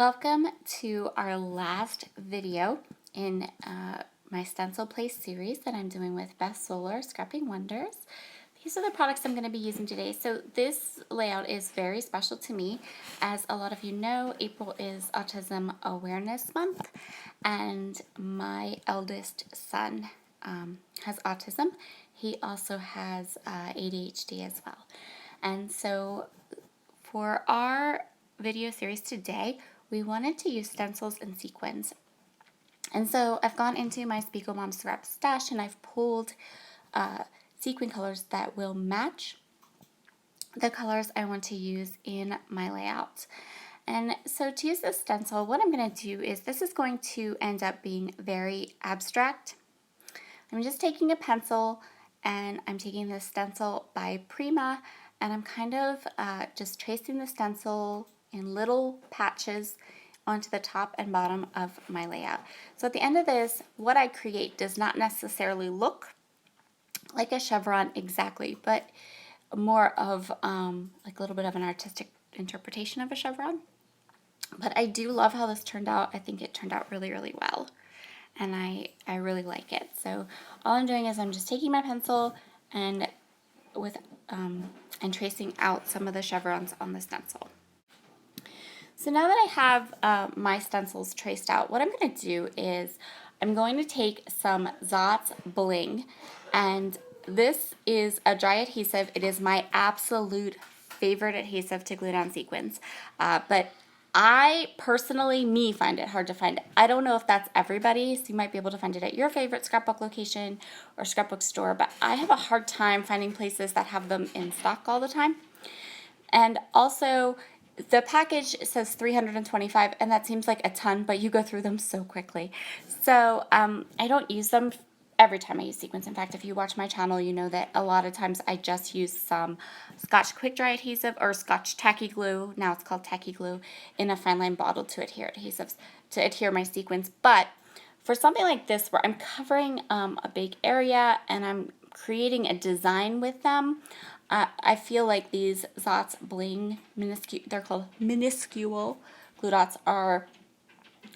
Welcome to our last video in my Stencil Play series that I'm doing with Beth Scrapping Wonders. These are the products I'm going to be using today. So this layout is very special to me. As a lot of you know, April is Autism Awareness Month, and my eldest son has autism. He also has ADHD as well. And so for our video series today, we wanted to use stencils and sequins. And so I've gone into my Spiegel Mom Scrap stash and I've pulled sequin colors that will match the colors I want to use in my layout. And so to use this stencil, what I'm going to do is this is going to end up being very abstract. I'm just taking a pencil and I'm taking this stencil by Prima, and I'm kind of just tracing the stencil in little patches onto the top and bottom of my layout. So at the end of this, what I create does not necessarily look like a chevron exactly, but more of like a little bit of an artistic interpretation of a chevron. But I do love how this turned out. I think it turned out really, really well. And I really like it. So all I'm doing is I'm just taking my pencil and tracing out some of the chevrons on the stencil. So now that I have my stencils traced out, what I'm going to do is I'm going to take some Zot's Bling, and this is a dry adhesive. It is my absolute favorite adhesive to glue down sequins, but I personally, find it hard to find. I don't know if that's everybody, so you might be able to find it at your favorite scrapbook location or scrapbook store, but I have a hard time finding places that have them in stock all the time. And also, the package says 325, and that seems like a ton, but you go through them so quickly. So I don't use them every time I use sequins. In fact, if you watch my channel, you know that a lot of times I just use some Scotch Quick Dry adhesive or Scotch Tacky Glue, now it's called Tacky Glue, in a fine line bottle to adhere my sequins. But for something like this where I'm covering a big area and I'm creating a design with them, I feel like these Zot's Bling, they're called minuscule glue dots, are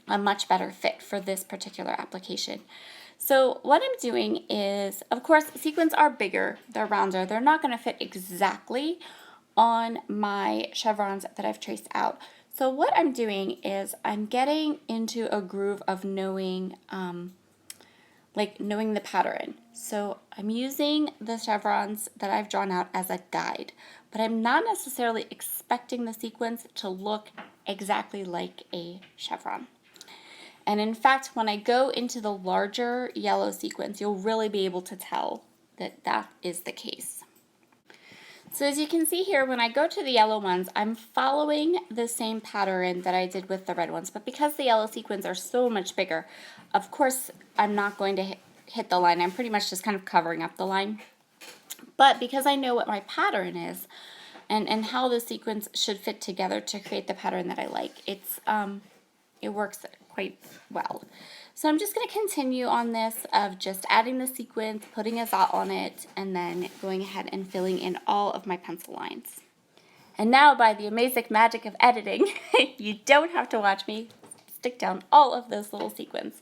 a much better fit for this particular application. So what I'm doing is, of course, sequins are bigger, they're rounder, they're not going to fit exactly on my chevrons that I've traced out. So what I'm doing is I'm getting into a groove of knowing the pattern. So I'm using the chevrons that I've drawn out as a guide, but I'm not necessarily expecting the sequins to look exactly like a chevron. And in fact, when I go into the larger yellow sequins, you'll really be able to tell that that is the case. So as you can see here, when I go to the yellow ones, I'm following the same pattern that I did with the red ones, but because the yellow sequins are so much bigger, of course, I'm not going to hit the line. I'm pretty much just kind of covering up the line. But because I know what my pattern is and how the sequins should fit together to create the pattern that I like, it works quite well. So I'm just going to continue on this of just adding the sequins, putting a Zot on it, and then going ahead and filling in all of my pencil lines. And now, by the amazing magic of editing, you don't have to watch me stick down all of those little sequins.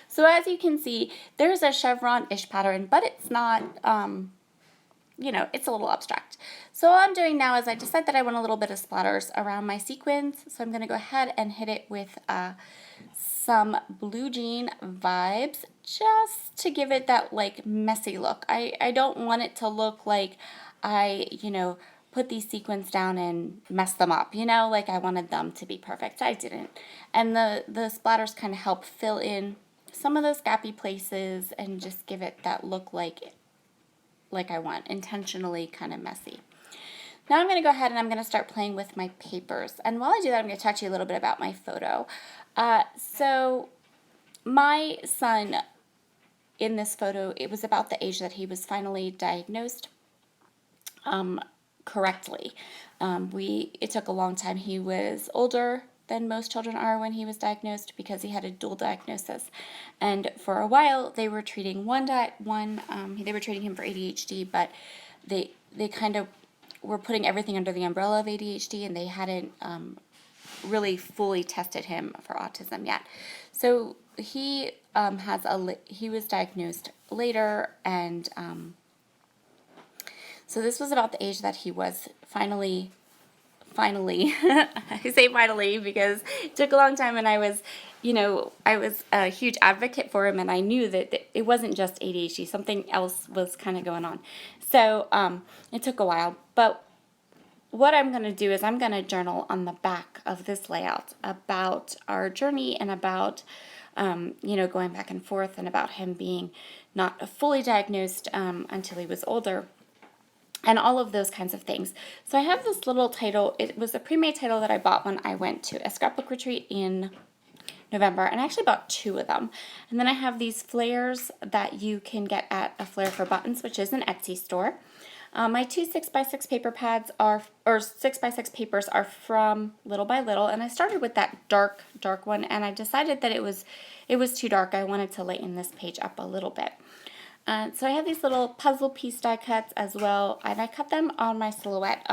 So as you can see, there's a chevron-ish pattern, but it's not, it's a little abstract. So all I'm doing now is I decide that I want a little bit of splatters around my sequins. So I'm going to go ahead and hit it with some blue jean vibes just to give it that like messy look. I don't want it to look like I, put these sequins down and mess them up, like I wanted them to be perfect. I didn't. And the splatters kind of help fill in some of those gappy places and just give it that look like I want, intentionally kind of messy. Now I'm going to go ahead and I'm going to start playing with my papers. And while I do that, I'm going to talk to you a little bit about my photo. So my son in this photo, it was about the age that he was finally diagnosed correctly. It took a long time. He was older than most children are when he was diagnosed because he had a dual diagnosis. And for a while, they were treating they were treating him for ADHD, but they kind of were putting everything under the umbrella of ADHD, and they hadn't really fully tested him for autism yet. So he he was diagnosed later, and so this was about the age that he was finally, I say finally because it took a long time, and I was a huge advocate for him, and I knew that it wasn't just ADHD, something else was kind of going on. So it took a while, but what I'm going to do is I'm going to journal on the back of this layout about our journey and about, going back and forth, and about him being not fully diagnosed until he was older, and all of those kinds of things. So I have this little title. It was a pre-made title that I bought when I went to a scrapbook retreat in November, and I actually bought 2 of them. And then I have these flares that you can get at A Flare for Buttons, which is an Etsy store. My 2 6x6 paper pads or 6x6 papers are from Little by Little, and I started with that dark one, and I decided that it was too dark. I wanted to lighten this page up a little bit. So I have these little puzzle piece die cuts as well, and I cut them on my Silhouette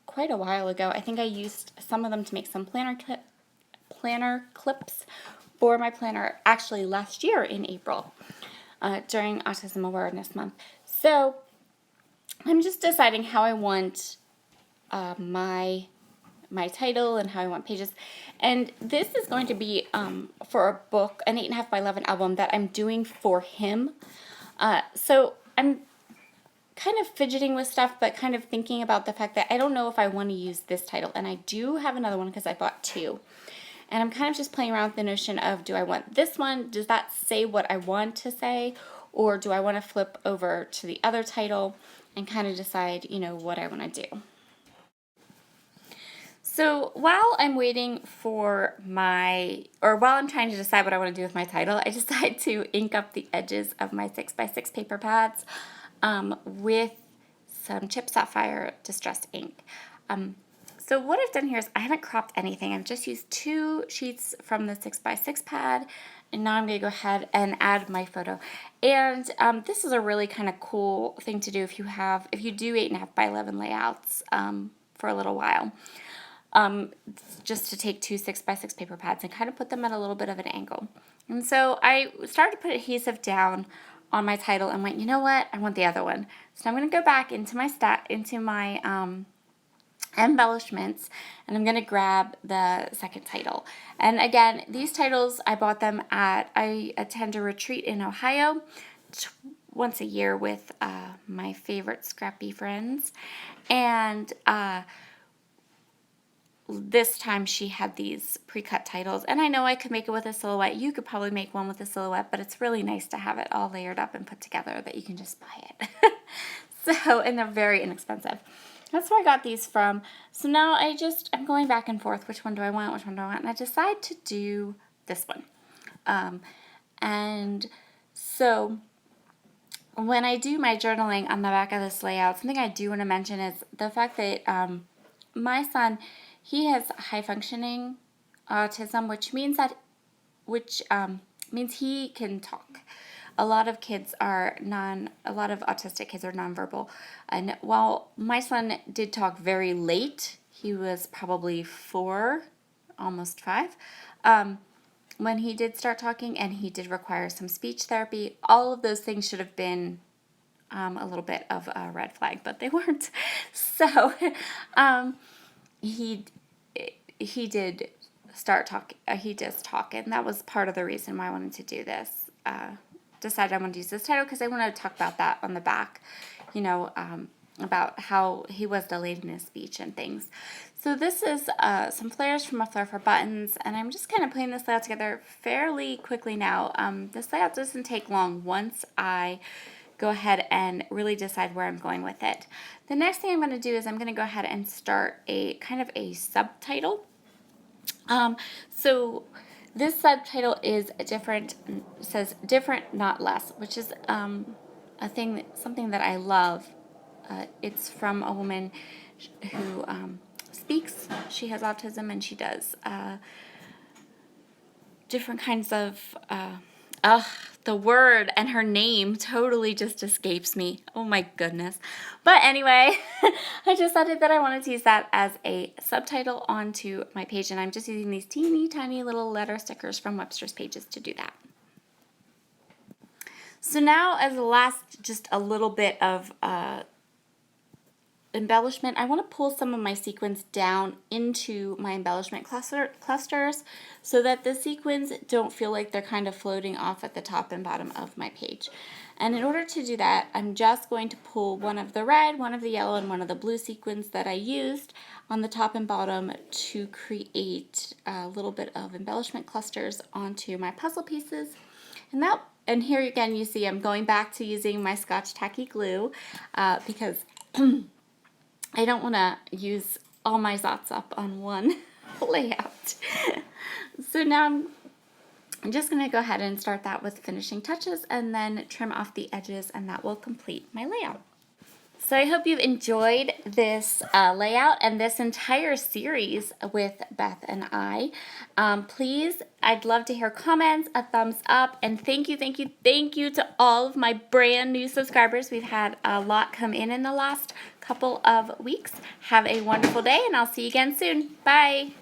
quite a while ago. I think I used some of them to make some planner clips for my planner actually last year in April during Autism Awareness Month. So I'm just deciding how I want my title and how I want pages. And this is going to be for a book, an 8.5 by 11 album that I'm doing for him. So I'm kind of fidgeting with stuff, but kind of thinking about the fact that I don't know if I want to use this title. And I do have another one because I bought 2. And I'm kind of just playing around with the notion of, do I want this one? Does that say what I want to say? Or do I want to flip over to the other title and kind of decide, what I want to do? So while I'm waiting for while I'm trying to decide what I want to do with my title, I decide to ink up the edges of my 6x6 paper pads with some Chip Sapphire Distress ink. So what I've done here is I haven't cropped anything. I've just used 2 sheets from the 6x6 pad, and now I'm going to go ahead and add my photo. And this is a really kind of cool thing to do if you do 8.5 by 11 layouts for a little while. Just to take 2 6x6 paper pads and kind of put them at a little bit of an angle. And so I started to put adhesive down on my title and went, you know what, I want the other one. So I'm going to go back into my embellishments, and I'm going to grab the second title. And again, these titles, I bought them I attend a retreat in Ohio once a year with my favorite scrappy friends, and this time she had these pre-cut titles, and I know I could make it with a silhouette. You could probably make one with a silhouette, but it's really nice to have it all layered up and put together that you can just buy it. And they're very inexpensive. That's where I got these from. So now I'm going back and forth. Which one do I want? And I decide to do this one. And so when I do my journaling on the back of this layout, something I do want to mention is the fact that my son, he has high functioning autism, which means he can talk. A lot of autistic kids are nonverbal. And while my son did talk very late, he was probably 4, almost 5, when he did start talking, and he did require some speech therapy. All of those things should have been a little bit of a red flag, but they weren't. So he did start talking. He does talk, and that was part of the reason why I wanted to do this. Decided I wanted to use this title because I wanted to talk about that on the back, about how he was delayed in his speech and things. So this is some flares from A Flare for Buttons, and I'm just kind of putting this layout together fairly quickly now. This layout doesn't take long once I go ahead and really decide where I'm going with it. The next thing I'm going to do is I'm going to go ahead and start a kind of a subtitle. So this subtitle is different, says different, not less, which is something that I love. It's from a woman who speaks. She has autism, and she does different kinds of The word and her name totally just escapes me. Oh my goodness. But anyway, I decided that I wanted to use that as a subtitle onto my page, and I'm just using these teeny tiny little letter stickers from Webster's Pages to do that. So now, as the last, just a little bit of embellishment, I want to pull some of my sequins down into my embellishment clusters so that the sequins don't feel like they're kind of floating off at the top and bottom of my page. And in order to do that, I'm just going to pull one of the red, one of the yellow, and one of the blue sequins that I used on the top and bottom to create a little bit of embellishment clusters onto my puzzle pieces. And here again, you see I'm going back to using my Scotch Tacky glue because I don't want to use all my dots up on one layout. So now I'm just going to go ahead and start that with finishing touches and then trim off the edges, and that will complete my layout. So I hope you've enjoyed this layout and this entire series with Beth and I. Please, I'd love to hear comments, a thumbs up, and thank you to all of my brand new subscribers. We've had a lot come in the last couple of weeks. Have a wonderful day, and I'll see you again soon. Bye.